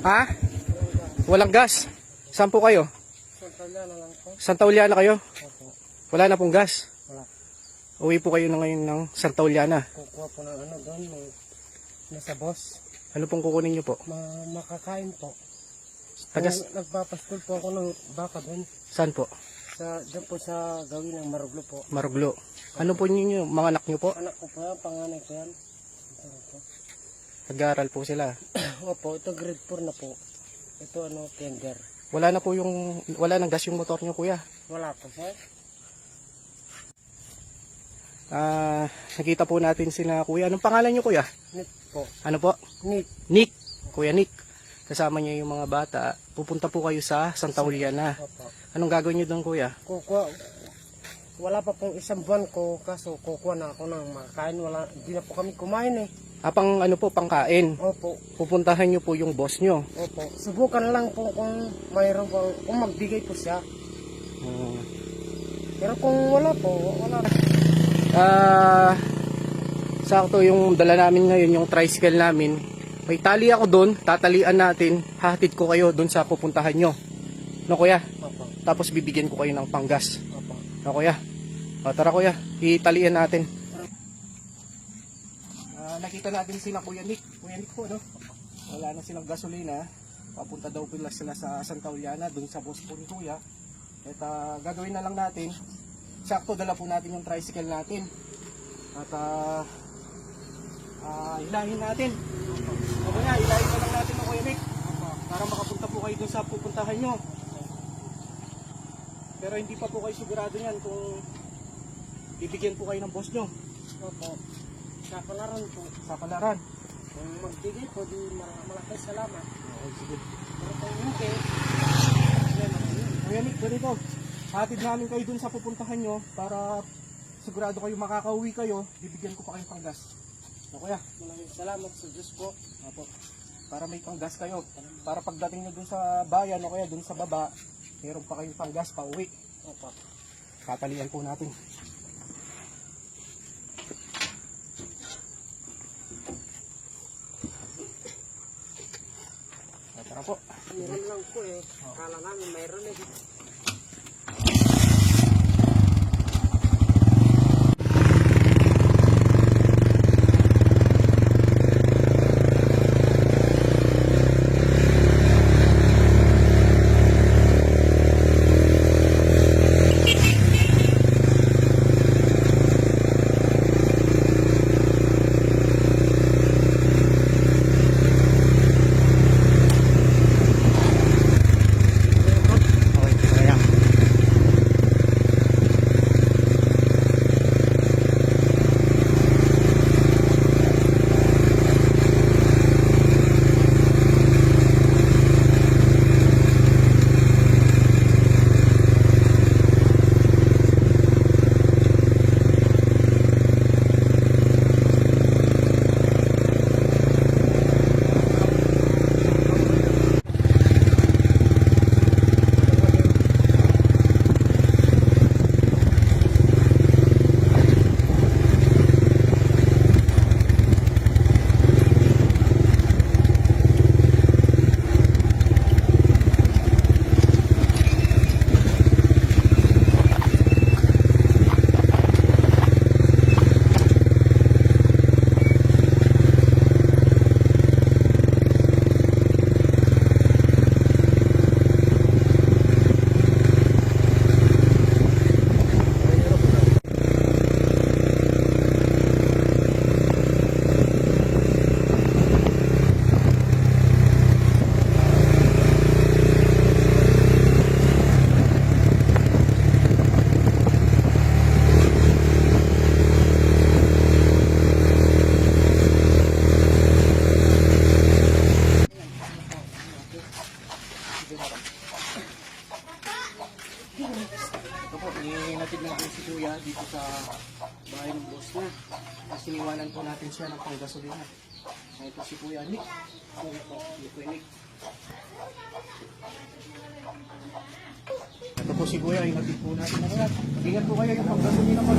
Ha? Walang gas? Saan po kayo? Santaliana lang po. Santa Juliana kayo? Opo. Wala na pong gas? Wala. Uwi po kayo na ngayon ng Santa Juliana. Kukuha po ng ano doon. Nasa boss. Ano pong kukunin nyo po? Makakain po. Tagas, Nagpapaskul po ako ng baka doon. saan po? Diyan po sa gawin ng Maruglo po. Maruglo. Ano po ninyo? Mga anak nyo po? Anak ko po yan, panganay ko yan. Ito po. Nag-aaral po sila. Opo, ito grade 4 na po. Ito ano, tender. Wala nang gas yung motor nyo, kuya. Wala po sir. Nakita po natin sina kuya. Anong pangalan nyo, kuya? Nick po. Ano po? Nick. Nick. Kuya Nick. Kasama niya yung mga bata. Pupunta po kayo sa Santa Juliana. Opo. Anong gagawin nyo doon, kuya? Kukuha. Wala pa pong isang buwan ko, kaso kukuha na ako ng makakain. Hindi na po kami kumain eh. Pang ano po, pangkain. Opo. Pupuntahan nyo po yung boss nyo. Opo. Subukan lang po kung mayroon po, kung magbigay po siya. Pero kung wala po, wala. Sakto yung dala namin ngayon, yung tricycle namin. May tali ako doon, tatalian natin. Hahatid ko kayo doon sa pupuntahan nyo. No, kuya? Opo. Tapos bibigyan ko kayo ng panggas. Opo. No, kuya? Tara, kuya. Italian natin. Nakita natin sila Kuya Nick. Kuya Nick po, no? Wala na silang gasolina. Papunta daw pala sila sa Santa Juliana, doon sa boss po ni Kuya. At gagawin na lang natin. Sakto, dala po natin yung tricycle natin. At hilahin natin. Okay na, hilahin na lang natin ng Kuya Nick. Para makapunta po kayo doon sa pupuntahan nyo. Pero hindi pa po kayo sigurado yan kung bibigyan po kayo ng boss nyo. Opo. Sa palaran po. Sa palaran. Kung magbigay po, di malaki salamat. Okay, sige. Pero kung hindi, Kuya Nick, ganito. Hatid namin kayo dun sa pupuntahan nyo para sigurado kayo makakauwi kayo. Bibigyan ko pa kayong panggas. No, kuya? maraming salamat sa Diyos po. Opo. Para may panggas kayo. Para pagdating nyo dun sa bayan o kaya dun sa baba, meron pa kayong panggas pa uwi. Opo. Tatalian po natin. Tara po. Meron lang po eh. Kala namin mayroon eh. Okay, kaya. Ito po, hinatid natin si Kuya dito sa bahay ng boss niya. Tapos iniwanan po natin siya ng panggasolina. Ito si Kuya Nick. Si Kuya Nick. Ito po si Kuya, hinatid po natin. Ingat po kayo yung panggasolina ko.